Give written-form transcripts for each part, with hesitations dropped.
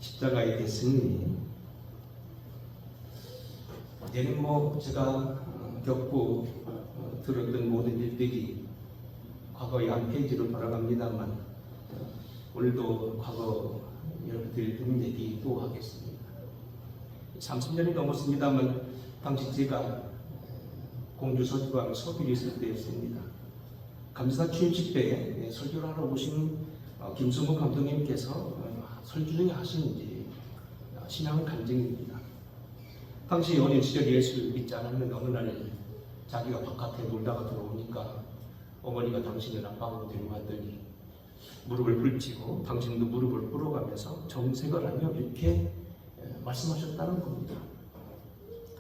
십자가에 됐으니 이제는 제가 겪고 들었던 모든 일들이 과거의 한 페이지로 돌아갑니다만 오늘도 과거 여러분들 얘기도 하겠습니다. 30년이 넘었습니다만 당시 제가 공주 서주광 서기로 있을 때였습니다. 감사 취임식 때 설교를 하러 오신 김승호 감독님께서 설교 중에 하신 이제 신앙 간증입니다. 당시 어린 시절 예수를 믿지 않았는데 어느 날 자기가 바깥에 놀다가 들어오니까 어머니가 당신을 안방으로 데려갔더니 무릎을 꿇치고 당신도 무릎을 꿇어가면서 정색을 하며 이렇게 말씀하셨다는 겁니다.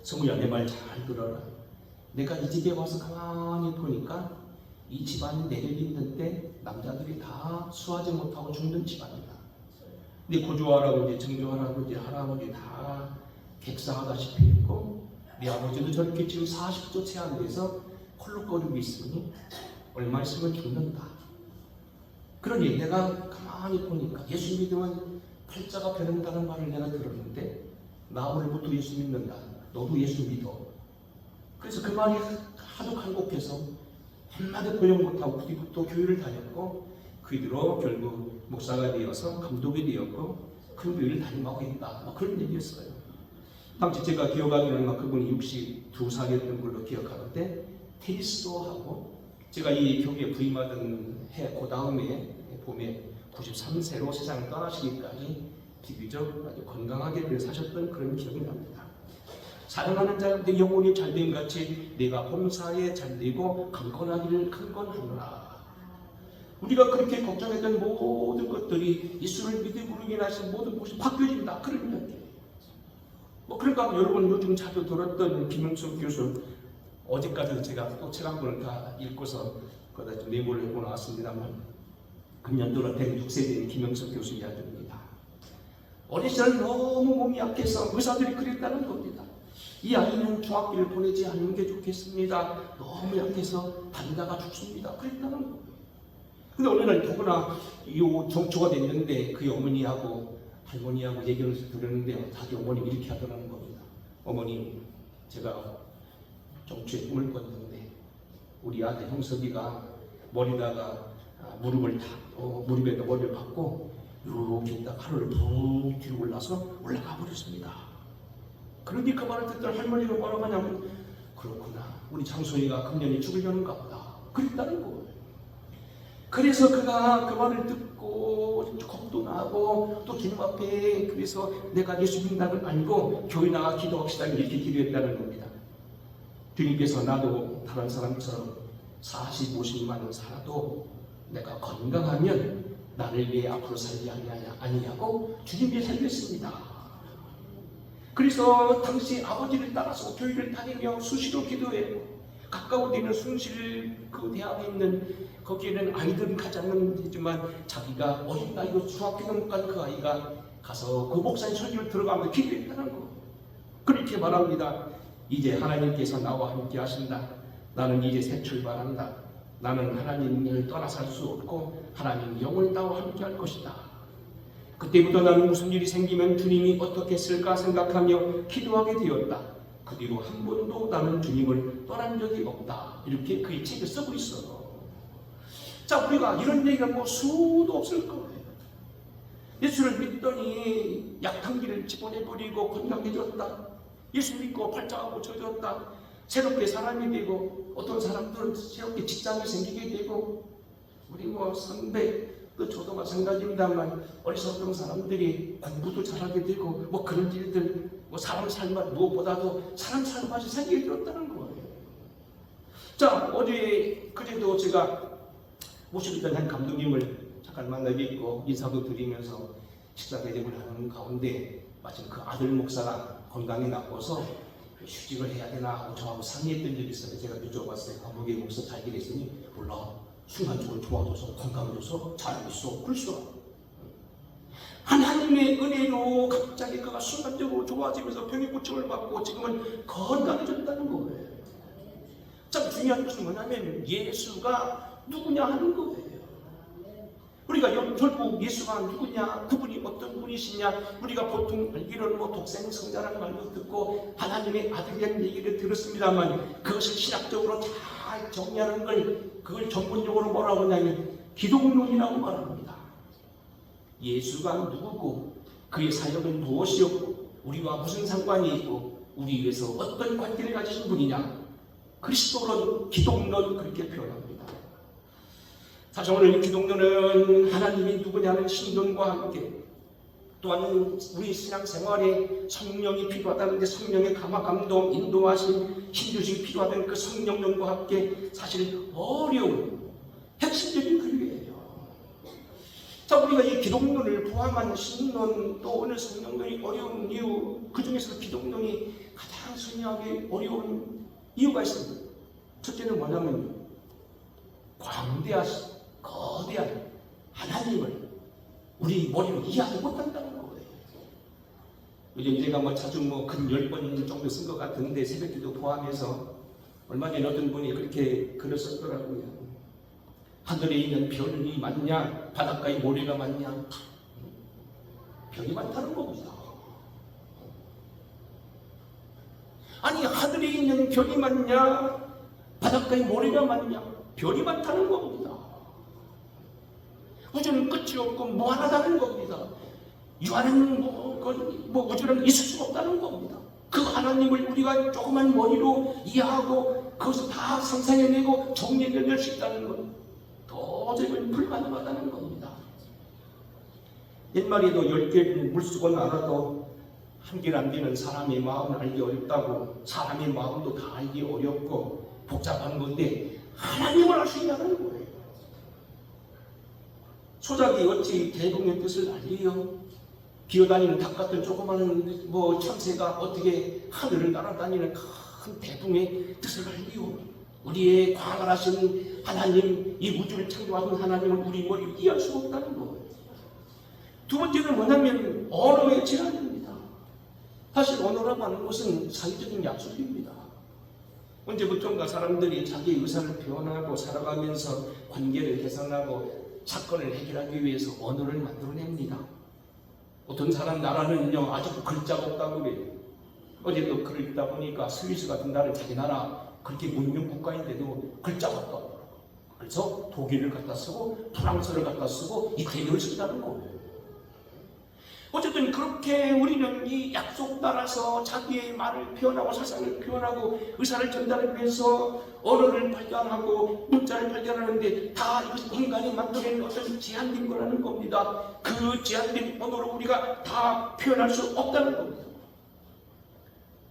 성우야, 내 말 잘 들어라. 내가 이 집에 와서 가만히 보니까 이 집안이 내려있는데 남자들이 다 수하지 못하고 죽는 집안이다. 네 고조 할아버지, 증조 할아버지, 할아버지 다 객사하다시피 했고 네 아버지도 저렇게 지금 40도 채 안 돼서 콜록거리고 있으니 얼마 있으면 죽는다. 그러니 내가 가만히 보니까 예수 믿으면 팔자가 변한다는 말을 내가 들었는데 나 오늘부터 예수 믿는다. 너도 예수 믿어. 그래서 그 말이 하도 간곡해서 한마디 포용 못하고 그뒤부터 교회를 다녔고 그 뒤로 결국 목사가 되어서 감독이 되었고 큰 교회를 다니고 있다. 그런 얘기였어요. 당시 제가 기억하기로는 그분이 62살이었던 걸로 기억하는데 테니스도 하고 제가 이 교회에 부임하던 해 그 다음에 봄에 93세로 세상을 떠나시기까지 비교적 아주 건강하게 사셨던 그런 기억이 납니다. 사랑하는 자들 영혼이 잘됨 같이 내가 봉사에 잘되고 강건하기를 강건하노라. 우리가 그렇게 걱정했던 모든 것들이 예수를 믿음으로 인하신 모든 것이 바뀌어진다. 그런 이야기. 그러니까 여러분 요즘 자주 들었던 김영석 교수 어제까지도 제가 또 책 한 권을 다 읽고서 거기다 좀 메모를 해고 나왔습니다만 금년도로 106세 된 김영석 교수 이야기입니다. 어린 시절 너무 몸이 약해서 의사들이 그랬다는 겁니다. 이 아이는 중학교를 보내지 않는 게 좋겠습니다. 너무 약해서 다니다가 죽습니다. 그랬다는 거예요. 근데 어느 날 더구나 이 정초가 됐는데 그 어머니하고 할머니하고 얘기를 들었는데 자기 어머니 이렇게 하더라는 겁니다. 어머니, 제가 정초에 꿈을 꿨는데 우리 아들 형석이가 머리다가 무릎에다 머리를 박고 이렇게 딱 하루를 푹 뒤로 올라서 올라가 버렸습니다. 그런데 그 말을 듣던 할머니가 뭐라고 하냐면 그렇구나, 우리 장소희가 금년에 죽으려는가 보다. 그랬다는 거예요. 그래서 그가 그 말을 듣고 겁도 나고 또 주님 앞에 그래서 내가 예수 믿는다는 알고 교회 나가 기도합시다 이렇게 기도했다는 겁니다. 주님께서 나도 다른 사람처럼 40, 50만 원 살아도 내가 건강하면 나를 위해 앞으로 살지 아니냐고 주님 위해 살겠습니다. 그래서 당시 아버지를 따라서 교회를 다니며 수시로 기도했고 가까운 데는 숭실 그 대학에 있는 거기에는 아이들은 가지 않는지만 자기가 어린 나이로 중학교도 못 간 그 아이가 가서 그 목사님 설교를 들어가면서 기도했다는 거. 그렇게 말합니다. 이제 하나님께서 나와 함께 하신다. 나는 이제 새 출발한다. 나는 하나님을 떠나 살 수 없고 하나님 영원히 나와 함께 할 것이다. 그때부터 나는 무슨 일이 생기면 주님이 어떻게 했을까 생각하며 기도하게 되었다. 그 뒤로 한 번도 나는 주님을 떠난 적이 없다. 이렇게 그의 책을 쓰고 있어. 자, 우리가 이런 얘기가 수도 없을 거예요. 예수를 믿더니 약탕기를 집어내버리고 건강해졌다. 예수 믿고 팔자가 고쳐졌다. 새롭게 사람이 되고 어떤 사람들은 새롭게 직장이 생기게 되고 우리 선배 저도 마찬가지입니다만 어리석은 사람들이 공부도 잘하게 되고 그런 일들 사람 삶맛 무엇보다도 사람 삶맛이 생기게 되었다는 거예요. 자, 어제 그제도 제가 모시던 한 감독님을 잠깐 만나게 있고 인사도 드리면서 식사 대접을 하는 가운데 마침 그 아들 목사가 건강이 나빠서 휴직을 해야 되나 하고 저하고 상의했던 적이 있어요. 제가 여쭤봤어요. 아버지 목사 잘 지냈으니 몰라. 순간적으로 좋아져서 건강해져서 잘 있어. 그러시더라고요. 하나님의 은혜로 갑자기 그가 순간적으로 좋아지면서 병의 고침을 받고 지금은 건강해졌다는 거예요. 참 중요한 것은 뭐냐면 예수가 누구냐 하는 거예요. 우리가 결국 예수가 누구냐, 그분이 어떤 분이 분이시냐? 우리가 보통 알기로는 독생 성자라는 말도 듣고 하나님의 아들이라는 얘기를 들었습니다만, 그것을 신학적으로 잘 정리하는 그걸 전문용어로 뭐라고 하냐면 기독론이라고 말합니다. 예수가 누구고 그의 사역은 무엇이었고 우리와 무슨 상관이 있고 우리 위해서 어떤 관계를 가지신 분이냐, 그리스도론, 기독론, 그렇게 표현합니다. 사실 오늘 이 기독론은 하나님이 누구냐는 신론과 함께, 또한 우리 신앙생활에 성령이 필요하다는데 성령의 감화, 감동, 인도하심, 힘주심이 필요하다는 그 성령론과 함께 사실 어려운 핵심적인 근류예요. 자, 우리가 이 기독론을 포함한 신론, 또 오늘 성령론이 어려운 이유, 그 중에서 기독론이 가장 설명하기 어려운 이유가 있습니다. 첫째는 뭐냐면 광대하신 거대한 하나님을 우리 머리로 이해하지 못한다는 거예요. 요즘 제가 자주 근 10번 정도 쓴 것 같은데, 새벽기도 포함해서 얼마 전에 어떤 분이 그렇게 글을 썼더라고요. 하늘에 있는 별이 많냐, 바닷가에 모래가 많냐. 별이 많다는 겁니다. 아니, 하늘에 있는 별이 많냐, 바닷가에 모래가 많냐. 별이 많다는 겁니다. 우주는 끝이 없고 무한하다는 겁니다. 유한한 우주는 있을 수가 없다는 겁니다. 그 하나님을 우리가 조그만 머리로 이해하고 그것을 다 상상해내고 정리해낼 수 있다는 것, 도저히 불가능하다는 겁니다. 옛말에도 10개를 물수건 알아도 한 개를 안 되는 사람의 마음을 알기 어렵다고, 사람의 마음도 다 알기 어렵고 복잡한 건데 하나님을 알 수 있냐는 거예요. 소작이 어찌 대동의 뜻을 알리요? 기어다니는 닭 같은 조그마한 참새가 어떻게 하늘을 날아다니는 큰 대동의 뜻을 알리요? 우리의 광활하신 하나님, 이 우주를 창조하신 하나님을 우리 머리로 이해할 수 없다는 거예요. 두 번째는 뭐냐면 언어의 제한입니다. 사실 언어라고 하는 것은 사회적인 약속입니다. 언제부턴가 사람들이 자기의 의사를 표현하고 살아가면서 관계를 개선하고 사건을 해결하기 위해서 언어를 만들어냅니다. 어떤 사람 나라는요, 아직도 글자가 없다고 그래요. 어제도 글을 읽다 보니까 스위스 같은 나라는 자기 나라 그렇게 문명 국가인데도 글자가 없다고. 그래서 독일을 갖다 쓰고 프랑스를 갖다 쓰고 이태리를 쓴다는 거예요. 어쨌든 그렇게 우리는 이 약속 따라서 자기의 말을 표현하고 사상을 표현하고 의사를 전달하기 위해서 언어를 발견하고 문자를 발견하는데, 다 이것은 인간이 만들어낸 어떤 제한된 거라는 겁니다. 그 제한된 언어로 우리가 다 표현할 수 없다는 겁니다.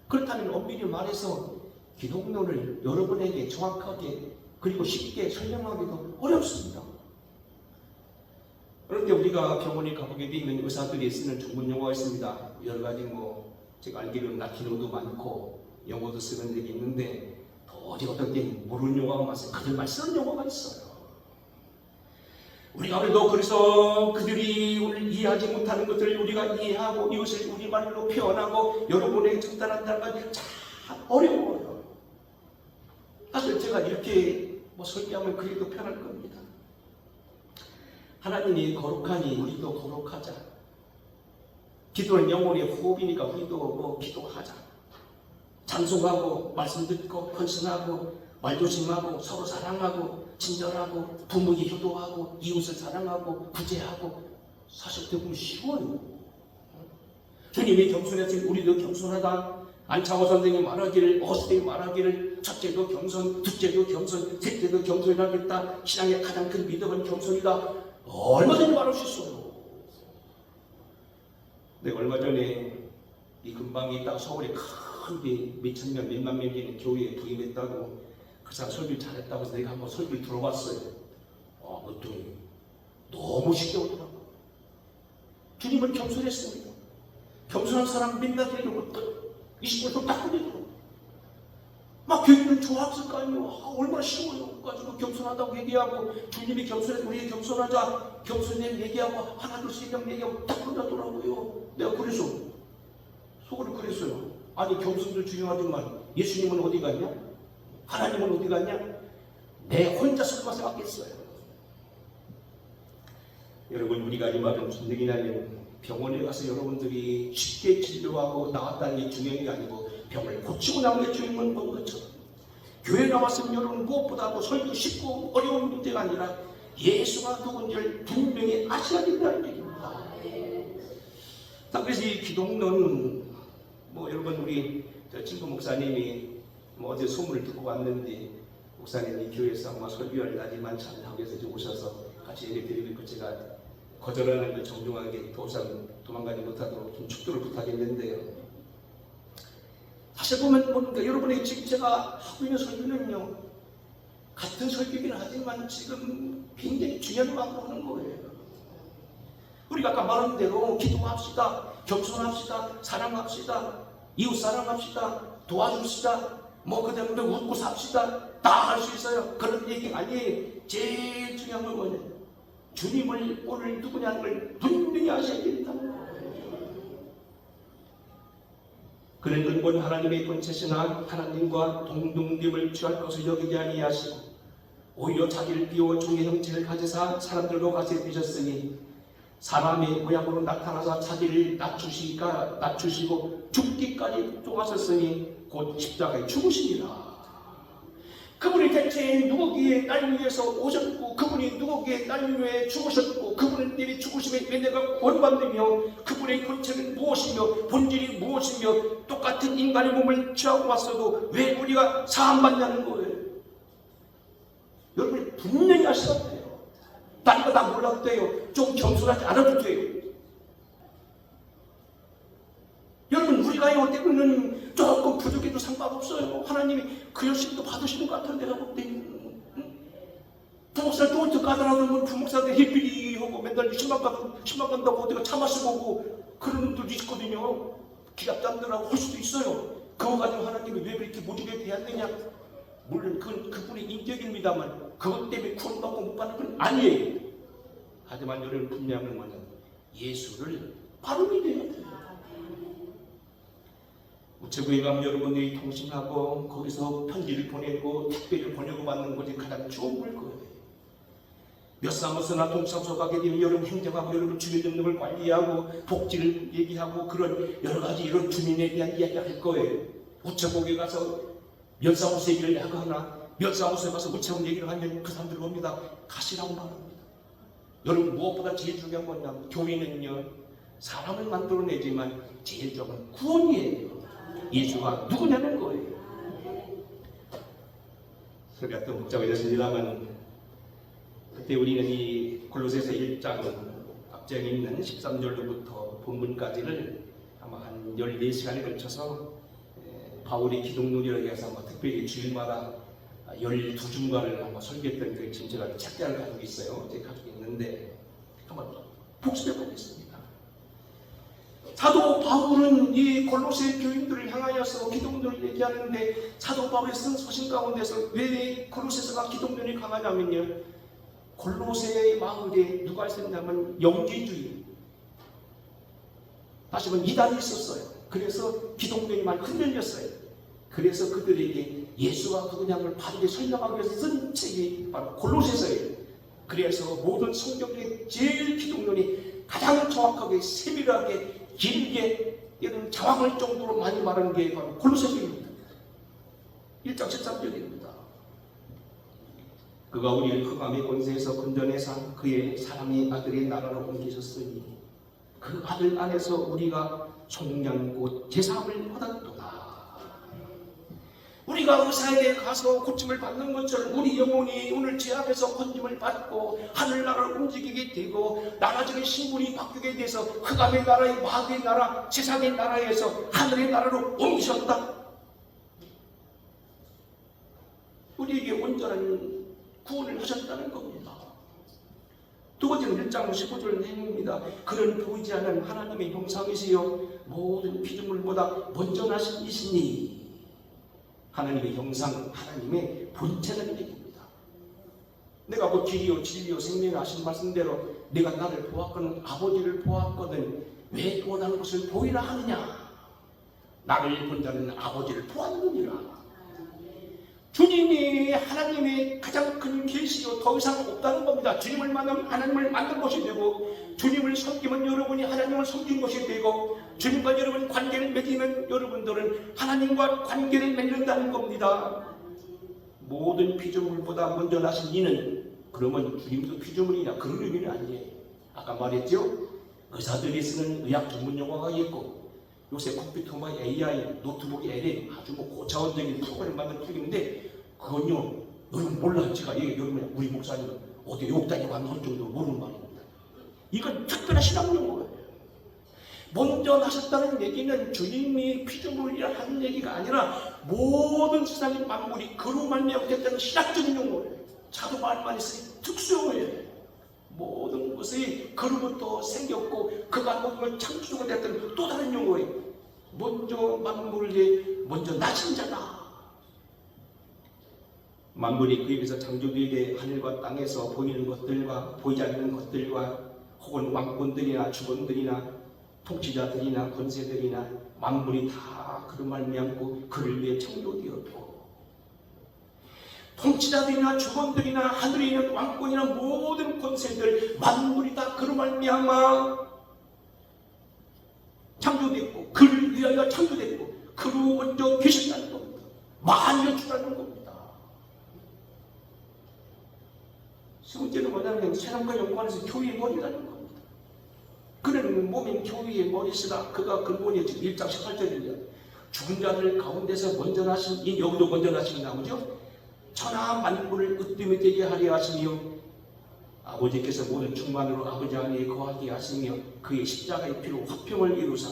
그렇다면 엄밀히 말해서 기독론을 여러분에게 정확하게 그리고 쉽게 설명하기도 어렵습니다. 그런데 우리가 병원에 가보게 되면 의사들이 쓰는 전문 용어가 있습니다. 여러 가지 제가 알기로는 라틴어도 많고 영어도 쓰는 데가 있는데, 도저히 어떤 때 모르는 용어가 많아서 그들만 쓰는 용어가 있어요. 우리가 오늘도 그래서 그들이 오늘 이해하지 못하는 것들을 우리가 이해하고 이것을 우리말로 표현하고 여러분에게 전달한다는 건 참 어려워요. 사실 제가 이렇게 설교하면 그래도 편할 겁니다. 하나님이 거룩하니 우리도 거룩하자. 기도는 영혼의 호흡이니까 우리도 기도하자. 찬송하고 말씀 듣고 헌신하고 말조심하고 서로 사랑하고 친절하고 부모에게 효도하고 이웃을 사랑하고 구제하고, 사실 어떻게 보면 쉬워요. 주님이 겸손했으니 우리도 겸손하다. 안창호 선생님 말하기를, 어스ቴ이 말하기를, 첫째도 겸손, 둘째도 겸손, 셋째도 겸손하겠다. 신앙의 가장 큰 믿음은 겸손이다. 얼마든지 말할 수 있어요. 내가 얼마 전에 이 근방에 딱 서울에 큰데 몇천 명, 몇만 명 되는 교회에 부임했다고, 그 사람 설교를 잘했다고 해서 내가 한번 설교를 들어봤어요. 그랬더니 너무 시끄러우더라고. 주님은 겸손했습니다. 겸손한 사람 맨날 데리고 20분을 딱 보내더라고. 막 교인은 좋았을 거 아니에요. 얼마나 쉬워요. 가지고 겸손하다고 얘기하고, 주님이 겸손해, 우리 겸손하자, 겸손해 얘기하고, 하나 둘 세 명 얘기하고 딱 끝나더라고요. 내가 그래서 속으로 그랬어요. 아니, 겸손도 중요하지만 예수님은 어디 갔냐? 하나님은 어디 갔냐? 내 혼자서만 생각했어요. 여러분, 우리가 이 말을 무슨 얘기냐면, 병원에 가서 여러분들이 쉽게 진료하고 나왔다는 게 중요한 게 아니고 병을 고치고 나온 게 중요한 건 것처럼 교회 나왔으면 여러분 무엇보다도 설교 쉽고 어려운 문제가 아니라 예수가 누군지를 분명히 아셔야 된다는 얘기입니다. 자, 그래서 이 기독론 여러분 우리 친구 목사님이 어제 소문을 듣고 왔는데 목사님이 교회에서 아마 설교할 날이 많지 않다고 해서 오셔서 같이 예배 드리고 있고 제가 거절하는 걸 정중하게 더 이상 도망가지 못하도록 좀 축도를 부탁했는데요. 사실 보면 여러분이 지금 제가 하고 있는 설교는요 같은 설교이긴 하지만 지금 굉장히 중요한 마음으로 하는 거예요. 우리가 아까 말한 대로 기도합시다, 겸손합시다, 사랑합시다, 이웃 사랑합시다, 도와줍시다, 그 다음에 웃고 삽시다, 다 할 수 있어요. 그런 얘기 아니에요. 제일 중요한 건 뭐냐? 주님을 오늘 누구냐는 걸 분명히 아셔야 된다. 그런 근본 하나님의 본체시나 하나님과 동등됨을 취할 것을 여기지 아니하시고 오히려 자기를 비워 종의 형체를 가지사 사람들과 같이 되셨으니 사람의 모양으로 나타나서 자기를 낮추시고 죽기까지 복종하셨으니 곧 십자가에 죽으시니라. 그분이 대체 누구기에 날 위해서 오셨고 그분이 누구기에 날 위해 죽으셨고 그분은 내리 죽으심에 왜 내가 구원받느며 그분의 본체는 무엇이며 본질이 무엇이며 똑같은 인간의 몸을 취하고 왔어도 왜 우리가 사함받냐는 거예요. 여러분이 분명히 아셔야 돼요. 딴 거 다 몰라도 돼요. 좀 겸손하지 않아도 돼요. 여러분 우리가 때문에는 조금 부족해도 상관없어요. 하나님이 그 열심도 받으시는 것 같아요. 내가 볼 때 부목사 또 어떻게 하더라도 부목사들 힐필이 하고 맨날 신방 간다고 어디가 차 마시고 오고 그런 분들도 있거든요. 기랍장들하고 할 수도 있어요. 그거 가지고 하나님이 왜 그렇게 모질게 대하느냐. 물론 그분의 인격입니다만 그것 때문에 구원받고 못 받는 건 아니에요. 하지만 여러분 분명한 건 뭐냐, 예수를 바로 믿어야 돼요. 우체부에 가면 여러분들이 통신하고 거기서 편지를 보내고 택배를 보내고 받는 것이 가장 좋은 걸 거예요. 몇 사무소나 동사무소 가게 되면 여러분 행정하고 여러분 주민등록을 관리하고 복지를 얘기하고 그런 여러 가지 이런 주민에 대한 이야기를 할 거예요. 우체국에 가서 면사무소 얘기를 하거나 면사무소에 가서 우체국 얘기를 하면 그 사람들이 옵니다. 가시라고 말합니다. 여러분 무엇보다 제일 중요한 건 뭐냐면 교회는요 사람을 만들어내지만 제일 중요한 건 구원이에요. 예수가 누구냐는 거예요. 설교가 또 복잡해졌습니다만 그때 우리는 이 골로새서 1장 앞장에 있는 13절로부터 본문까지를 아마 한 14시간에 걸쳐서 바울의 기독론이라고 해서 특별히 주일마다 12중과를 아마 설교했던 그 진짜가 책자를 가지고 있어요. 제가 가지고 있는데 한번 복습해 보겠습니다. 사도 바울은 이 골로새 교인들을 향하여서 기독론을 얘기하는데 사도 바울이 쓴 서신 가운데서 왜 골로새서가 기독론이 강하냐면요. 골로새 마을에 누가 있었냐면 영지주의, 다시 말하면 이단이 있었어요. 그래서 기독론이 많이 흔들렸어요. 그래서 그들에게 예수가 누구냐를 바르게 설명하기 위해서 쓴 책이 바로 골로새서예요. 그래서 모든 성경의 제일 기독론이 가장 정확하게 세밀하게 길게 이런 장황할 정도로 많이 말하는 게 바로 골로새서입니다. 1장 13절입니다. 그가 우리를 흑암의 권세에서 건져내사 그의 사랑의 아들의 나라로 옮기셨으니 그 아들 안에서 우리가 속량 곧 제사함을 받았도다. 우리가 의사에게 가서 고침을 받는 것처럼 우리 영혼이 오늘 죄 앞에서 건짐을 받고 하늘나라를 움직이게 되고 나라적인 신분이 바뀌게 돼서 흑암의 나라의 마귀의 나라, 세상의 나라에서 하늘의 나라로 옮기셨다. 우리에게 온전한 구원을 하셨다는 겁니다. 두 번째는 1장 15절 내용입니다. 그는 보이지 않는 하나님의 형상이시요 모든 피조물보다 먼저 나신 이시니 하나님의 형상, 하나님의 본체는 얘기입니다. 내가 뭐 길이요 진리요 생명이 하신 말씀대로 내가 나를 보았거든 아버지를 보았거든 왜 또 나는 것을 보이라 하느냐. 나를 본 자는 아버지를 보았느니라. 주님이 하나님의 가장 큰 계시요 더 이상 없다는 겁니다. 주님을 만나면 하나님을 만난 것이 되고, 주님을 섬기면 여러분이 하나님을 섬긴 것이 되고, 주님과 여러분 관계를 맺으면 여러분들은 하나님과 관계를 맺는다는 겁니다. 모든 피조물보다 먼저 나신 이는, 그러면 주님도 피조물이냐, 그런 의미는 아니에요. 아까 말했죠? 의사들이 쓰는 의학 전문 용어가 있고, 요새 컴퓨터와 AI, 노트북 LA 아주 고차원적인 프로그램 만든 풀리는데, 그건요, 여러분 몰라요. 제가 여러분 우리 목사님은 어디 욕다니고 안 할 정도로 모르는 말입니다. 이건 특별한 신학 용어예요. 먼저 나셨다는 얘기는 주님이 피조물이라 하는 얘기가 아니라 모든 세상의 만물이 그로 말미암아 됐다는 신학적인 용어예요. 자도 말만 있으니 특수용어예요. 모든 것이 그로부터 생겼고 그가 모든 걸 창조가 됐던 또 다른 용어예요. 먼저 만물에 먼저 나신 자다. 만물이 그에 비해서 창조되게 하늘과 땅에서 보이는 것들과 보이지 않는 것들과 혹은 왕권들이나 주권들이나 통치자들이나 권세들이나 만물이 다 그로 말미암고 그를 위해 창조되었고, 통치자들이나 주권들이나 하늘에 있는 왕권이나 모든 권세들 만물이 다 그로 말미암아 창조됐고 그를 위하여 창조됐고 그로 먼저 계신다는 겁니다. 만유의 주라는 겁니다. 세 번째는 뭐냐면 세상과 연관해서 교회의 머리라는 겁니다. 그는 몸인 교회의 머리시다. 그가 근본이 지금 1장 18절입니다. 죽은 자들 가운데서 먼저 나신, 이 여기도 먼저 나신 나오죠. 천하 만물을 으뜸이 되게 하려 하시며 아버지께서 모든 충만으로 아버지 안에 거하게 하시며 그의 십자가의 피로 화평을 이루사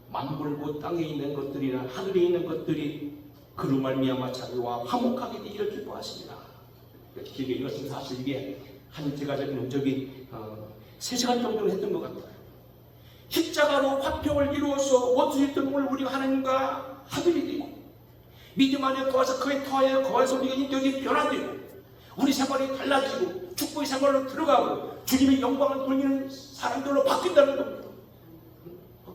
만물 곧 땅에 있는 것들이나 하늘에 있는 것들이 그로 말미암아 자기와 화목하게 되기를 기뻐하십니다. 길게 읽었으면 사실 이게 한 제가 적이 3시간 정도는 했던 것 같아요. 십자가로 화평을 이루어서 원수였던 우리가 하나님과 하늘이 되고, 믿음 안에 거해서 그의 터에 거해서 우리가 인격이 변화되고, 우리 생활이 달라지고 축복의 생활로 들어가고 주님의 영광을 돌리는 사람들로 바뀐다는 겁니다.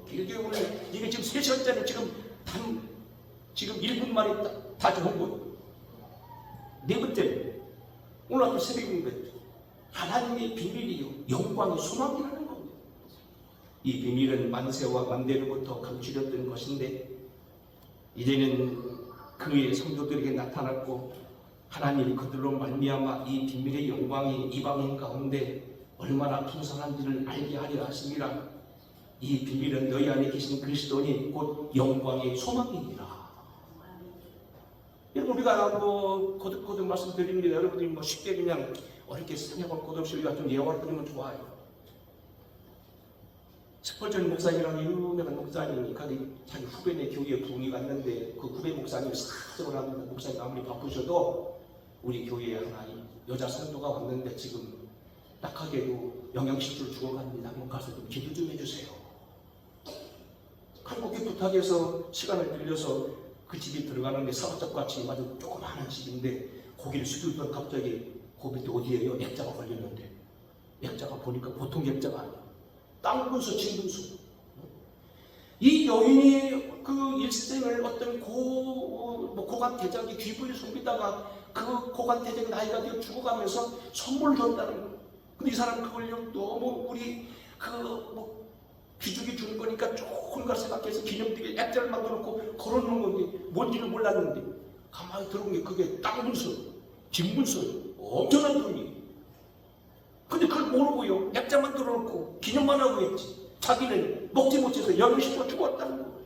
길게 보면 이게 지금 3시간짜리 지금 1분 만에 다 좋은 거예요. 네 번째, 오늘 아침 새벽인데 하나님의 비밀이요 영광의 소망이라는 겁니다. 이 비밀은 만세와 만대로부터 감추렸던 것인데 이제는 그의 성도들에게 나타났고, 하나님이 그들로 말미암아 이 비밀의 영광이 이방인 가운데 얼마나 풍성한지를 알게 하려 하심이라. 이 비밀은 너희 안에 계신 그리스도니 곧 영광의 소망이니라. 우리가 거듭 말씀드립니다. 여러분들이 쉽게 그냥 어렵게 생각할 것 없이 우리가 좀 예화를 드리면 좋아요. 스펄전 목사님이라는 유명한 목사님이 자기 후배네 교회에 부흥이 갔는데 그 후배 목사님이 사정을 합니다. 목사님 아무리 바쁘셔도 우리 교회에 하나 여자 성도가 왔는데 지금 딱하게도 영양실조를 죽어갑니다. 한번 가서 좀 기도 좀 해주세요. 한국에 부탁해서 시간을 들여서 그 집에 들어가는데 사업장같이 아주 조그마한 집인데 고기를 수두던 갑자기 그 밑에 어디에요? 액자가 걸렸는데, 액자가 보니까 보통 액자가 아니야. 땅분수, 진분수. 이 여인이 그 일생을 어떤 고관 대장이 귀부를 섬기다가 그 고관 대장이 나이가 되어 죽어가면서 선물을 줬다는 거예요. 근데 이 사람은 그걸 너무 우리 귀족이 주는 거니까 좋은 걸 생각해서 기념되게 액자를 만들어놓고 걸어놓은 건데 뭔지를 몰랐는데 가만히 들어본 게 그게 땅분수, 진분수, 엄청난 돈이. 근데 그걸 모르고요. 액자 만들어놓고 기념만 하고 있지. 자기는 먹지 못해서 영양실조 죽었다는 거예요.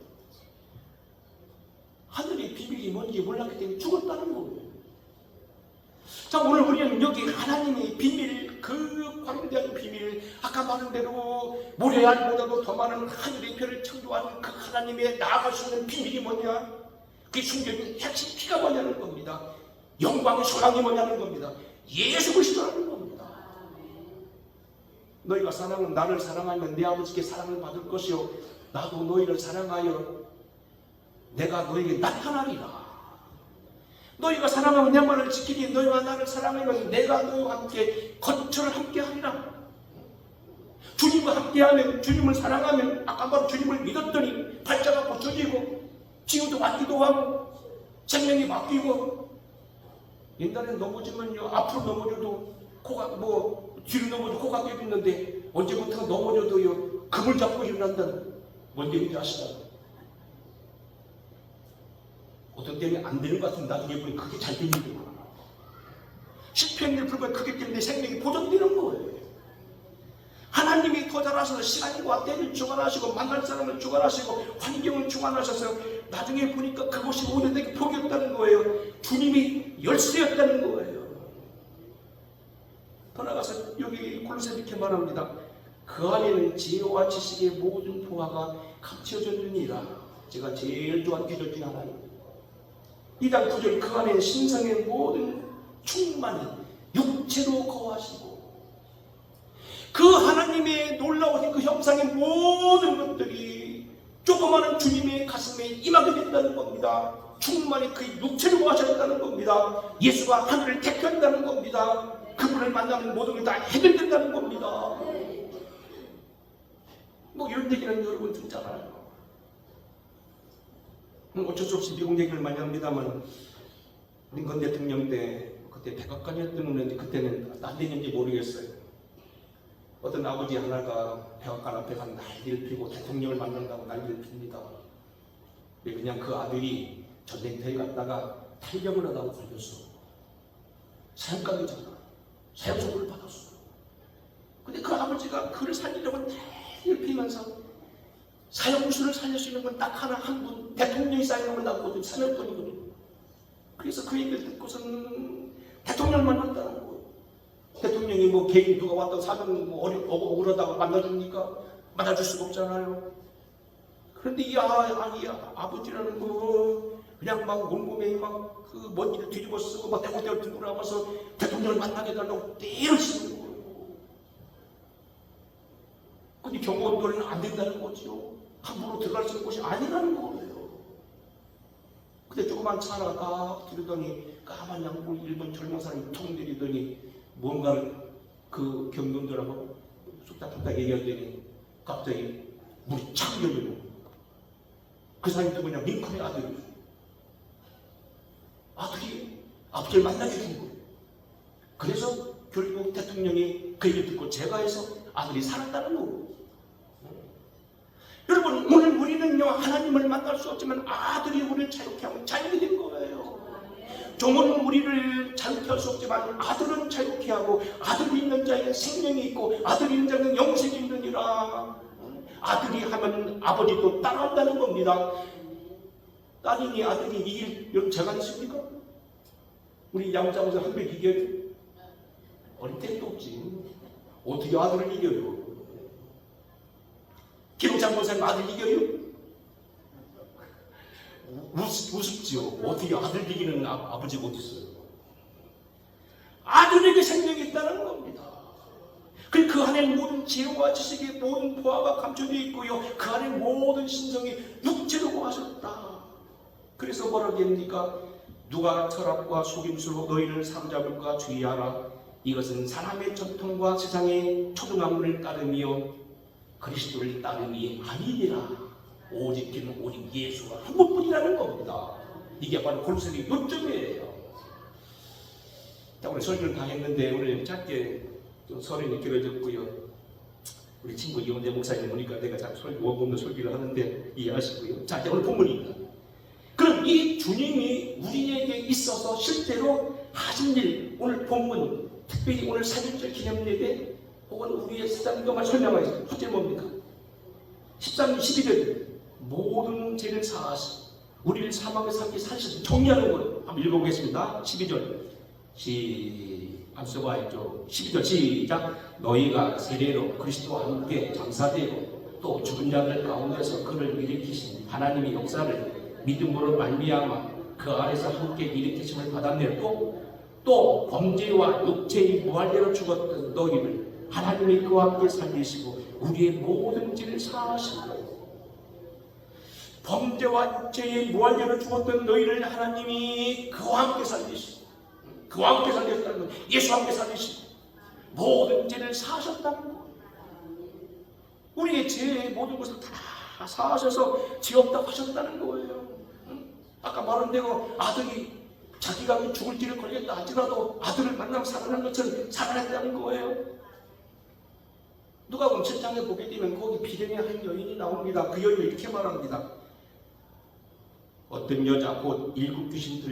하늘의 비밀이 뭔지 몰랐기 때문에 죽었다는 거예요. 자, 오늘 우리는 여기 하나님의 비밀, 그 광대한 비밀, 아까 말한 대로 모래알보다도 더 많은 하늘의 별을 창조하는 그 하나님의 나아갈 수 있는 비밀이 뭐냐? 그 숨겨진 핵심 키가 뭐냐는 겁니다. 영광의 소망이 뭐냐는 겁니다. 예수 그리스도라는 겁니다. 너희가 사랑은 나를 사랑하면 내 아버지께 사랑을 받을 것이요 나도 너희를 사랑하여 내가 너희에게 나타나리라. 너희가 사랑하면 내 말을 지키니 너희가 나를 사랑하면 내가 너희와 함께 거처를 함께 하리라. 주님과 함께하면, 주님을 사랑하면, 아까 바로 주님을 믿었더니 발자가 고쳐지고 지금도 맞기도 하고 생명이 바뀌고 옛날에 넘어지면요, 앞으로 넘어져도 코가 뭐 뒤로 넘어져도 코가 깨졌는데 언제부터 넘어져도요 금을 잡고 일어난다는, 뭔 얘기인지 아시나요? 어떤 때문에 안 되는 것 같으면 나중에 보니 그게 잘 되는 거예요. 실패했는데 불구하고 그게 때문에 생명이 보존되는 거예요. 하나님이 더 잘하셔서 시간과 때를 주관하시고 만날 사람을 주관하시고 환경을 주관하셔서 나중에 보니까 그것이 오래되게 복이었다는 거예요. 주님이 열쇠였다는 거예요. 더 나가서 여기 골로새 이렇게 말합니다. 그 안에는 지혜와 지식의 모든 보화가 감춰졌느니라. 제가 제일 좋아하는 기절 중에 하나입니다. 2장 9절, 그 안에 신성의 모든 충만이 육체로 거하시고, 그 하나님의 놀라우신 그 형상의 모든 것들이 조그마한 주님의 가슴에 임하게 된다는 겁니다. 충만히 그 육체로 거하셨다는 겁니다. 예수가 하늘을 택한다는 겁니다. 그분을 만나면 모든 걸 다 해결된다는 겁니다. 뭐 이런 얘기는 여러분 듣잖아요. 어쩔 수 없이 미국 얘기를 많이 합니다만, 링컨 대통령 때 그때 백악관이었던, 그때는 난리인지 모르겠어요. 어떤 아버지 하나가 백악관 앞에 간 난리를 피고 대통령을 만난다고 난리를 핍니다. 그냥 그 아들이 전쟁터에 갔다가 탈병을 하다가 걸렸어. 사형감이잖아. 사형 선고를 받았어. 근데 그 아버지가 그를 살리려고 난리를 피면서 사형수를 살릴 수 있는 건 딱 하나, 한 분, 대통령이 사인하면 나오거든. 사명권이거든. 그래서 그 얘기를 듣고서는 대통령을 만났다는 거예요. 대통령이 뭐 개인 누가 왔다고 사명 뭐 억울하다고 만나줍니까? 만나줄 수가 없잖아요. 그런데 이 아버지라는 거 그냥 막 온몸에 막 그 먼지를 뒤집어 쓰고 막 대고대고 들고 나가서 대통령을 만나게 해달라고 때를 쓰는 거예요. 근데 경호원들은 안 된다는 거죠. 함부로 들어갈 수 있는 곳이 아니라는 거예요. 근데 조그만 차 하나 딱 들더니 까만 양복 일본 젊은 사람이 통 내리더니 뭔가를 그 경동들하고 쑥닥쑥닥 얘기하더니 갑자기 물이 착 열리고, 그 사람이 누구냐? 링컨의 아들이에요. 아들이 아버지를 만나게 된 거예요. 그래서 결국 대통령이 그 얘기를 듣고 제가 해서 아들이 살았다는 거예요. 여러분, 오늘 우리는요, 하나님을 만날 수 없지만 아들이 우리를 자유케 하면 자유게 된 거예요. 종은 우리를 자유케 할 수 없지만 아들은 자유케 하고, 아들이 있는 자에게 생명이 있고 아들이 있는 자에게 영생이 있느니라. 아들이 하면 아버지도 따라한다는 겁니다. 딸이니 아들이 이길 여러분 제가 있습니까? 우리 양자에서 한 명 이겨요? 어릴 때도 없지. 어떻게 아들을 이겨요? 기록장 권사님 아들 이겨요? 우습지요. 어떻게 아들 이기는 아버지가 어디 있어요? 아들에게 생명이 있다는 겁니다. 그 안에 모든 지혜와 지식의 모든 보화가 감춰져 있고요, 그 안에 모든 신성이 육체로 거하셨다. 그래서 뭐라고 합니까? 누가 철학과 속임수로 너희를 사로잡을까 주의하라. 이것은 사람의 전통과 세상의 초등학문을 따르며 그리스도를 따름이 아니니라. 오직 길은 오직 예수가 한 분뿐이라는 겁니다. 이게 바로 골로새의 요점이에요. 자, 오늘 설교를 다 했는데 오늘 짧게 좀 설명이 길어졌고요. 우리 친구 이원재 목사님 보니까 내가 잘 원본도 설교를 하는데 이해하시고요. 자, 이제 오늘 본문입니다. 그럼 이 주님이 우리에게 있어서 실제로 하신 일, 오늘 본문, 특별히 오늘 3.1절 기념예배 혹은 우리의 세상 것만 설명하겠습니다. 첫째 뭡니까? 13, 12절 모든 죄를 사하시 우리를 사망에서 함께 살리셔서 정리하는 거예요. 한번 읽어보겠습니다. 12절 안 써봐야죠. 12절 시작. 너희가 세례로 그리스도와 함께 장사되고 또 죽은 자들 가운데서 그를 일으키신 하나님의 역사를 믿음으로 말미암아 그 안에서 함께 일으키심을 받았네요. 또 범죄와 육체의 무할대로 죽었던 너희를 하나님이 그와 함께 살리시고 우리의 모든 죄를 사하시고, 범죄와 육체의 무할대로 죽었던 너희를 하나님이 그와 함께 살리시고, 그와 함께 살리셨다는 건 예수와 함께 살리시고 모든 죄를 사하셨다는 것. 우리의 죄의 모든 것을 다 사하셔서 죄 없다고 하셨다는 거예요. 아까 말한 대로 아들이 자기가 죽을 길에 걸렸다 하더라도 아들을 만나면 살아난 것처럼 살아냈다는 거예요. 누가복음 7장에 보게 되면 거기 비련의 한 여인이 나옵니다. 그 여인이 이렇게 말합니다. 어떤 여자 곧 7 귀신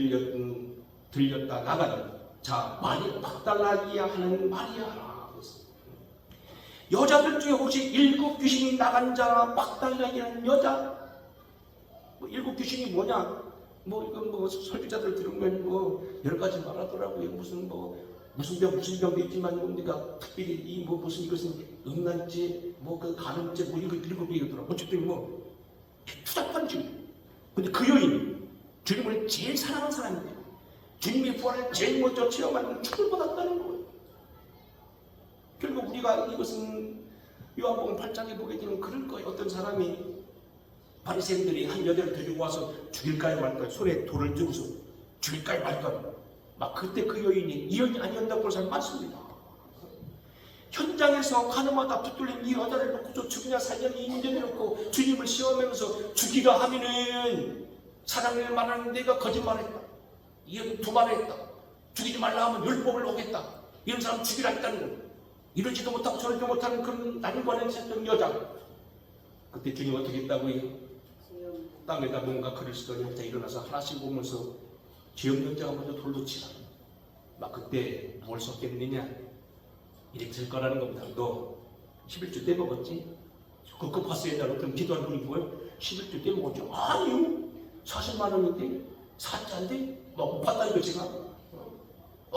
들렸다 나가는 자 마리아 막달라기야 하는 마리아라. 여자들 중에 혹시 7 귀신이 나간 자 막달라기라는 여자, 7 귀신이 뭐냐? 이건 설교자들 들으면 여러 가지 말하더라고요. 무슨 병도 있지만 우리가 특별히 무슨 이것은 음란죄, 그 간음죄, 이거 얘기하더라고요. 어쨌든 투잡한 주. 근데 그 여인 주님을 제일 사랑하는 사람인데 주님의 부활을 제일 먼저 체험하는 축을 받았다는 거예요. 결국 우리가 이것은 요한복음 8장에 보게 되면 그럴 거예요. 어떤 사람이 바리새인들이 한 여자를 데리고 와서 죽일까요 말까요? 손에 돌을 들고서 죽일까요 말까요? 막 그때 그 여인이 이 여인이 아니었다고 볼 사람이 많습니다. 현장에서 가늠하다 붙들린 이 여자를 놓고서 죽이냐 살려냐 이 문제를 놓고 주님을 시험하면서 죽이라 하면은 사랑을 말하는 내가 거짓말했다. 이 여인 두말했다. 죽이지 말라 하면 율법을 어겼다. 이런 사람 죽이라 했다는 거예요. 이러지도 못하고 저러지도 못하는 그런 난관에 있었던 여자. 그때 주님 어떻게 했다고요? 땅에다 뭔가 글을 쓰더니 혼자 일어나서 하나씩 보면서 죄 없는 자가 먼저 돌로 치라. 막 그때 뭘 썼겠느냐? 이렇게 될 거라는 겁니다. 너 11주 때 먹었지? 그거 봤어요. 옛날에 어떤 기도한 분이 뭐예요? 11주 때 먹었죠? 아니요. 40만 원인데? 4자인데? 못 봤다니까 제가.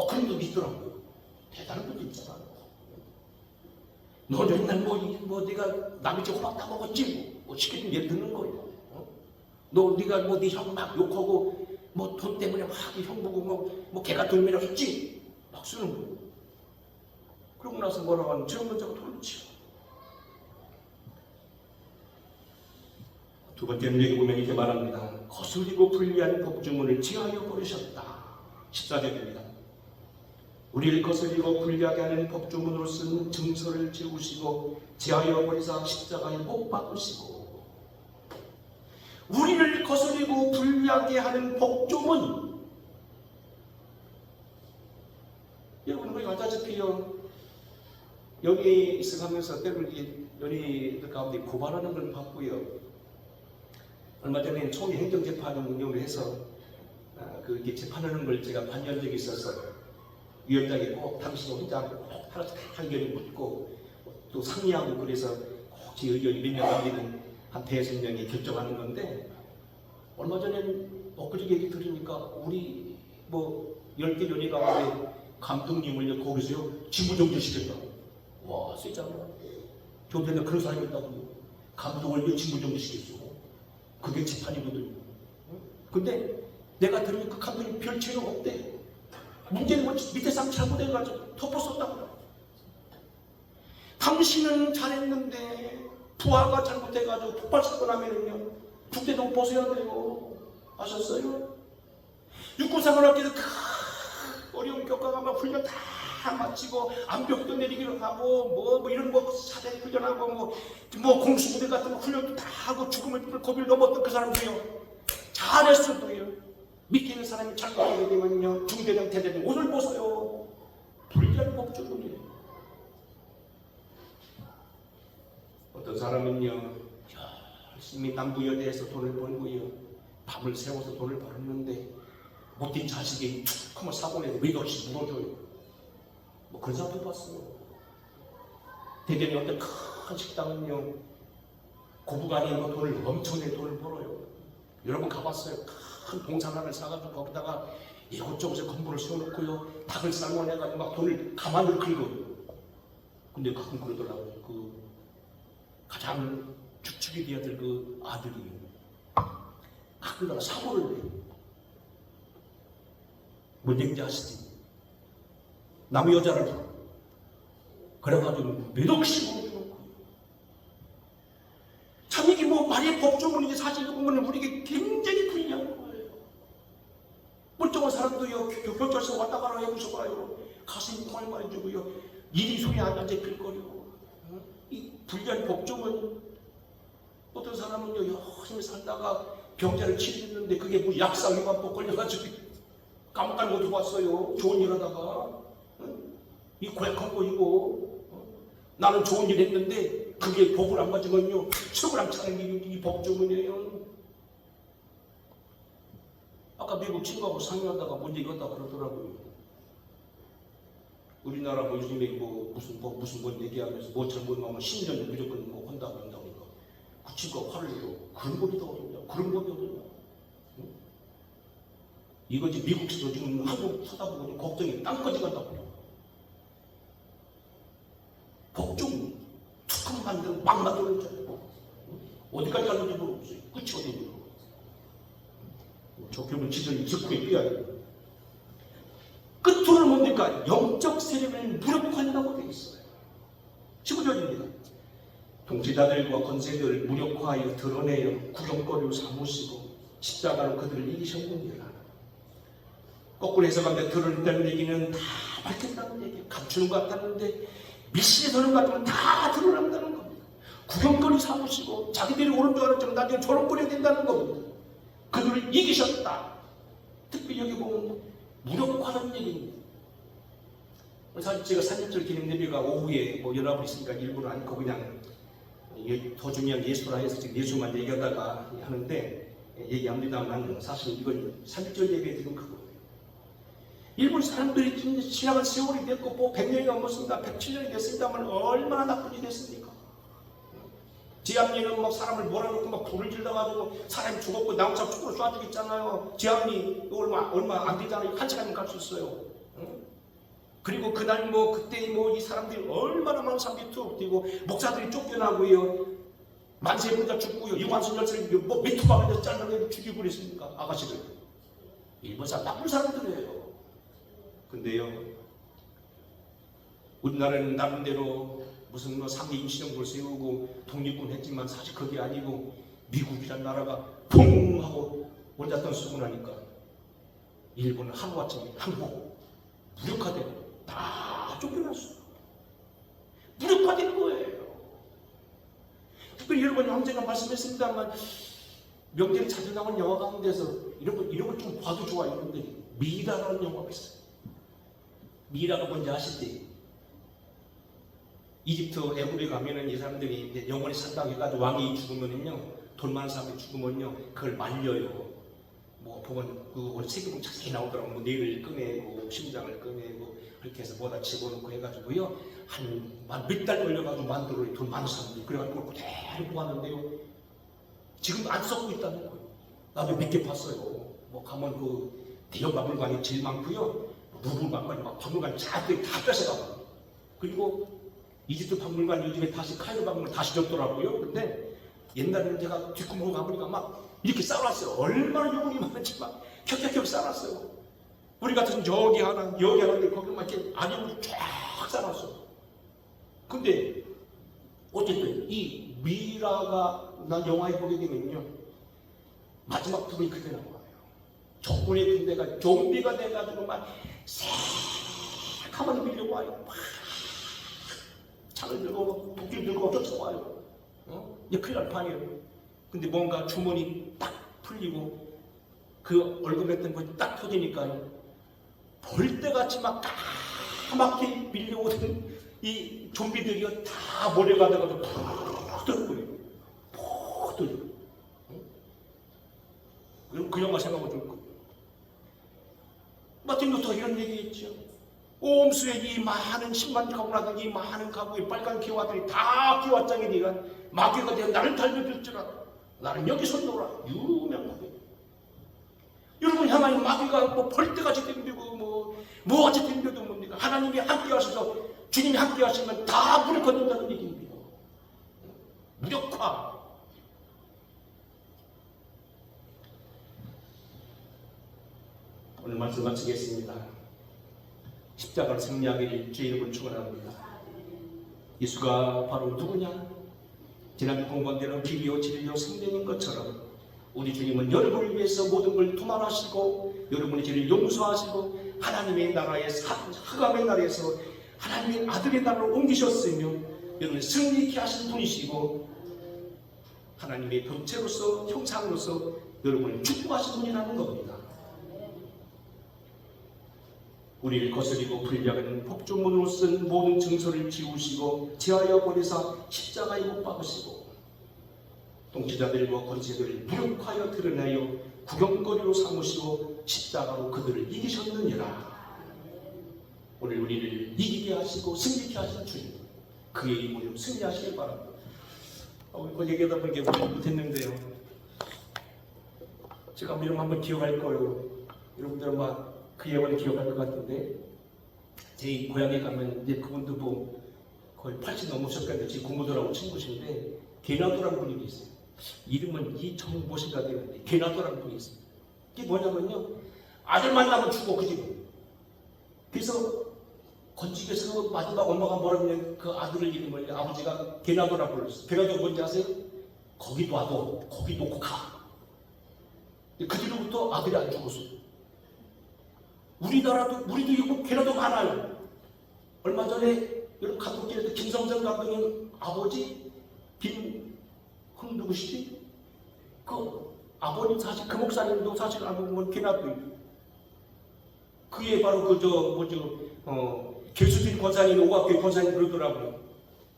그런 분도 있더라고요. 대단한 분도 있잖아. 너 맨날 네가 남의 집 호박 따먹었지? 시켜준 예를 듣는 거예요. 네가 네 형 막 욕하고 돈 때문에 막 형 보고 개가 돌매라 했지? 막 쓰는 거예요. 그러고 나서 뭐라고 하면 죄 없는 자가 돌로 치워. 두 번째는 여기 보면 이렇게 말합니다. 거슬리고 불리한 법주문을 지하여 버리셨다. 14절입니다. 우리를 거슬리고 불리하게 하는 법주문으로 쓴 증서를 지우시고 지하여 버리사 십자가에 못 박으시고, 우리를 거슬리고 불리하게 하는 법조문. 여러분 우리가 알다시피요, 여기 있어가면서 때로는 연예인들 가운데 고발하는 걸 봤고요. 얼마 전에 총리 행정재판을 운영을 해서 이렇게 재판하는 걸 제가 관여한 적이 있어서 위원장이 꼭 당신 혼자 꼭 하나 다 의견을 묻고 또 상의하고 그래서 꼭 제 의견이 몇 명 안 되는 한 대여섯 명이 결정하는 건데, 얼마 전엔 엊그저께 얘기 들으니까 우리 10개 연예 가운데 감독님을 거기서요 직무정지 시켰다고. 와, 세잖아. 좀 전에 그런 사람이 있다고요. 감독을 직무정지 시켰어. 그게 재판이거든요. 근데 내가 들으니까 그 감독님 별 죄가 없대. 문제는 밑에 사람 잘못해가지고 덮었었다고. 당신은 잘했는데 부하가 잘못해가지고 폭발 사건 하면은요 국대도 못 벗어야 돼요. 아셨어요? 육군사관학교에서 어려운 겪어가면 훈련 다 마치고 암벽도 내리기로 하고 이런 사대 훈련하고 공수부대 같은 거 훈련도 다 하고 죽음을 고비를 넘었던 그 사람도요 잘했어도요 밑에 있는 사람이 잘못하게 되면요 중대장 대대장 옷을 벗어요. 불리한 법조문이에요. 어떤 사람은요 열심히 남부여대에서 돈을 벌고요 밤을 새워서 돈을 벌었는데 못된 자식이 툭하면 사고 내서 의도없이 물어줘요. 그런 사람도 봤어요. 대전에 어떤 큰 식당은요 고부간이 돈을 엄청나게 돈을 벌어요. 여러분 가봤어요. 큰 동산을 사가지고 거기다가 이곳저곳에 건물을 세워놓고요 닭을 삶아내가지고 막 돈을 가만히 긁어요. 근데 가끔 그러더라고요. 가장 주축이 되어야 될 그 아들이 가끔가다 사고를 내요. 뭔 얘기인지 아시지? 남의 여자를 불러. 그래가지고 몇 억씩 주는 거예요. 참 이게 말의 법조문인지 사실을 보면 우리에게 굉장히 불리한 거예요. 멀쩡한 사람도요 경찰서 왔다 가라 해보셔봐요. 가슴이 콩알콩알해지고요 일이 손이 안 잡힐거리고. 이 불리한 법조문. 어떤 사람은요 열심히 살다가 병자를 치료했는데 그게 약상 위반법 걸려가지고 감옥 가는 것도 봤어요. 좋은 일 하다가. 이 고약한 거이고. 나는 좋은 일 했는데 그게 복을 안 맞으면요. 최고랑 차는 이 법조문이에요. 아까 미국 친구하고 상의하다가 뭔 얘기했다 그러더라고요. 우리나라 뭐 요즘에 무슨 얘기하면서 뭐 잘못하면 10년 무조건 뭐 한다고 한다니까. 그 친구가 화를 내요. 그런 법이 더 어딨냐? 그런 법이 어딨냐? 응? 이거지 미국에서 지금 한국 쳐다보고 걱정이 땅까지 간다고요. 복종 축하만 만들고 막 만들었잖아요. 어디까지 가는지 모르겠어요. 끝이 어디인지 모르겠어요. 조경은 지전이 직후에 뛰어야 돼요. 끝으로는 뭡니까? 영적 세력을 무력화한다고 되어 있어요. 15절입니다. 통치자들과 권세들을 무력화하여 드러내어 구경거리로 삼으시고 십자가로 그들을 이기셨느니라. 거꾸로 해석하면 드러낸다는 얘기는 다 밝혔다는 얘기예요. 감추는 것 같았는데 밀실에 서는 것 같으면 다 드러난다는 겁니다. 구경거리 삼으시고 자기들이 옳은 줄 알았지만 나중에 조롱거려야 된다는 겁니다. 그들을 이기셨다. 특별히 여기 보면 무력화라는 얘기입니다. 사실 제가 3.1절 기념 예배가 오후에 뭐 연합을 있으니까 일부러 않고 그냥 더 중요한 예수라 해서 지금 예수만 얘기하다가 하는데 얘기합니다만 사실 이건 3.1절 예배에 드린 그거예요. 일본 사람들이 지나간 세월이 됐고 뭐 100년이 넘었습니다. 107년이 됐습니다만 얼마나 나쁜 일이 됐습니까? 지암리는 막 사람을 몰아놓고 막 불을 질러가지고 사람이 죽었고 나무참 축으로 쏴 죽였잖아요. 지암리 얼마 안 되잖아요. 한 시간이면 갈 수 있어요. 응? 그리고 그날 뭐 그때 뭐 이 사람들이 얼마나 많은 사람들이 툭 뛰고 목사들이 쫓겨나고요. 만세분자 죽고요. 유관순 열사를 뭐 미투박을 잘라내고 죽이고 그랬습니까? 아가씨들. 일본 사람 나쁜 사람들이에요. 근데요, 우리나라는 나름대로 무슨 뭐 상계 임시정부를 세우고 독립군 했지만 사실 그게 아니고 미국이란 나라가 퐁 하고 원자탄 수문하니까 일본은 하루아침에 한국 무력화되고 다 쫓겨났어요. 무력화되는 거예요. 특별히 여러분이 언제나 말씀했습니다만 명절에 자주 나온 영화 가운데서 이런 걸 좀 봐도 좋아요. 그런데 미라라는 영화가 있어요. 미라가 뭔지 아시지? 이집트 애굽에 가면은 이 사람들이 이제 영원히 산다고 해가지고 왕이 죽으면은요, 돈 많은 사람이 죽으면요, 그걸 말려요. 뭐 보면 그 세계봉 자세히 나오더라고. 뭐 뇌를 꺼내고 심장을 꺼내고 그렇게 해서 뭐다 집어넣고 해가지고요, 한 몇 달 걸려가지고 만들어 돈 많은 사람들이 그래가지고 그걸 그대로 모았는데요. 지금 안 썩고 있다는 거예요. 나도 몇 개 봤어요. 뭐 가면 그 대형 박물관이 제일 많고요. 루블 박물관이 막 박물관 다 뺏어가고. 그리고 이집트 박물관 요즘에 다시 카이로 박물관 다시 졌더라고요. 근데 옛날에는 제가 뒷구멍 가보니까 막 이렇게 쌓아놨어요. 얼마나 유물이 많은지 막 켜켜켜 쌓아놨어요. 우리 같은 저기 하나 여기 하나인데 거기 막 이렇게 안으로 쫙 쌓아놨어요. 근데 어쨌든 이 미라가 난 영화에 보게 되면요, 마지막 부분이 그게 나와요. 적군의 군대가 좀비가 돼가지고 막 새카만 밀려고 와요. 창을 들고 도끼를 들고 쫓아와요. 이제 큰일 날 판이에요. 근데 뭔가 주머니 딱 풀리고 그 얼굴했던 것이 딱 터지니까요, 벌떼같이 막 까맣게 밀려오던 이 좀비들이요 다 몰려가다가 푹 들어버려요. 푹 들어요. 그 영화 생각하면 좋을 거예요. 마틴 루터 이런 얘기했죠. 옴수에 이 많은 10만 가구라던 이 많은 가구에 빨간 기와들이 다 기와장이 되가 마귀가 되어 나를 달려들지라. 나는 여기서 놀아. 유명하게. 여러분, 하나님 마귀가 뭐 벌떼같이 댕기고 뭐같이 댕겨도 뭡니까? 하나님이 함께 하셔서 주님이 함께 하시면 다 무력화된다는 얘기입니다. 무력화. 오늘 말씀 마치겠습니다. 십자가를 승리하기를 주의 이름으로 축원합니다. 예수가 바로 누구냐? 지난주 공부한 대로 길이요 진리요 생명인 것처럼 우리 주님은 여러분을 위해서 모든 걸 도말하시고 여러분의 죄를 용서하시고 하나님의 나라의 흑암의 나라에서 하나님의 아들의 나라로 옮기셨으며 여러분을 승리케 하신 분이시고 하나님의 본체로서 형상으로서 여러분을 축복하신 분이라는 겁니다. 우리를 거스리고 불리하는 법조문으로 쓴 모든 증서를 지우시고 제하여 버리사 십자가에 못 박으시고 통치자들과 권세들을 무력하여 드러내어 구경거리로 삼으시고 십자가로 그들을 이기셨느니라. 오늘 우리를 이기게 하시고 승리케 하신 주님, 그의 이름으로 승리하시길 바랍니다. 그 얘기하다 보니까 못했는데요. 제가 이름 한번 기억할 거예요. 여러분들 아마 그 예언을 기억할 것 같은데, 제 고향에 가면 이제 그분도 뭐 거의 80 넘으셨는데 제 고모들하고 친구신데 게나도라는 분이 있어요. 이름은 이정모신가 되는데 게나도라는 분이 있어요. 이게 뭐냐면요, 아들 만나면 죽어 그 집은. 그래서 건축에서 마지막 엄마가 뭐라고 하면 그 아들을 이름을 아버지가 게나도라고 불렀어요. 게나도 뭔지 아세요? 거기 놔둬, 거기 놓고 가. 그 뒤로부터 아들이 안 죽었어요. 우리나라도 우리도 이거 게나도 많아요. 얼마 전에 여러분 감독님한테 김성전 감독님 아버지 누구시지? 그 아버님 사실 그 목사님도 사실 아버님은 게나도 그게 바로 교수진 권사님, 오각교회 권사님 그러더라고요.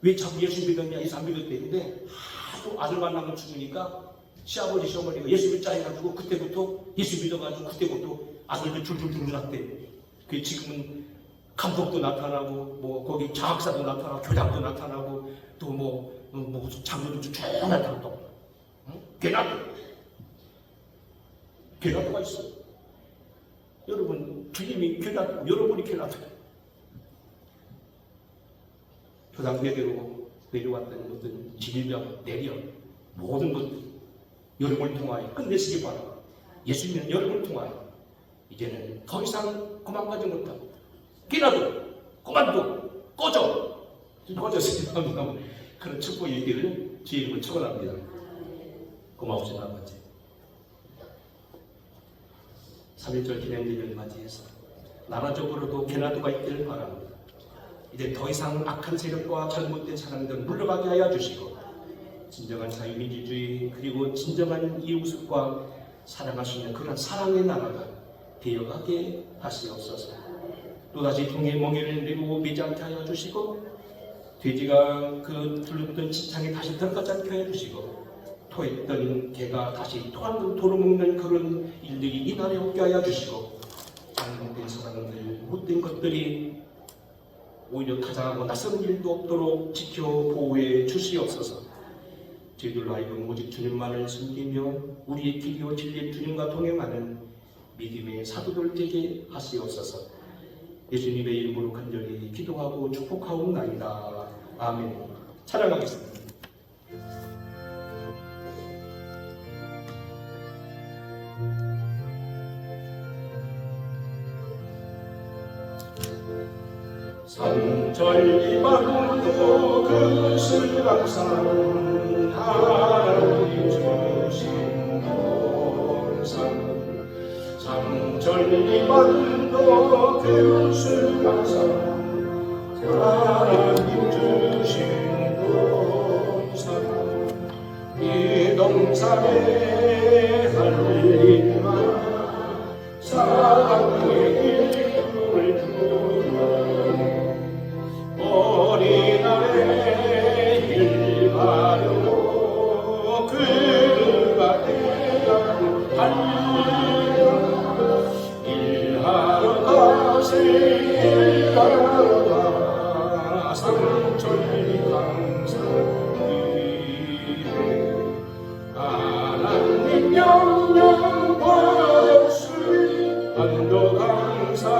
왜 자꾸 예수 믿었냐? 예수 안 믿었대는데 하도 아들 만나면 죽으니까 시아버지 시어머니가 예수 믿자 해가지고 그때부터 예수 믿어가지고 그때부터 아들들 줄줄줄 났대. 그 지금은 감독도 나타나고 뭐 거기 장학사도 나타나고 교장도 나타나고 또 뭐 무슨 장로도 쭉 나타나고 게나도가 있어. 여러분 주님이 게나도, 여러분이 게나도. 교당대대로 내려왔던 어떤 질병, 내력, 모든 것들 여러분을 통하여 끝내시기 바랍니다. 예수님은 여러분을 통하여 이제는 더 이상 그만가지 못하고 게나도, 그만둬, 꺼져서 그런 축복 얘기를 주의 이름으로 축원합니다. 고마우신 아버지, 3.1절 기념일을 맞이해서 나라적으로도 게나도가 있기를 바랍니다. 이제 더 이상 악한 세력과 잘못된 사람들 물러가게 하여 주시고 진정한 자유민주주의 그리고 진정한 이웃과 사랑할 수 있는 그런 사랑의 나라가 되어가게 하시옵소서. 또다시 종의 멍에를 내고 매지 않게 하여 주시고 돼지가 그 둘렀던 지창에 다시 들어가지 않게 하여 주시고 토했던 개가 다시 토한 도로 먹는 그런 일들이 이 나라에 없게 하여 주시고 잘못된 사람들 못된 것들이 오히려 타장하고 낯선 일도 없도록 지켜 보호해 주시옵소서. 저희들로 하여금 오직 주님만을 섬기며 우리의 길이요 진리의 주님과 동행하는 믿음의 사도들 되게 하시옵소서. 예수님의 이름으로 간절히 기도하고 축복하옵나이다. 아멘. 찬양하겠습니다. 산절이만도 그 슬랑산 하나님 주신 본산 산절이만도 그 슬랑산 하나님 주신 본산 이 동산에 할리마 사랑의 이름을 부르네 어린아이 일하려 그가 대하는 할례 일하러 가세 일하러 가 상천리 강산 위에 하나님 명령 받았으니 안도 강산이라도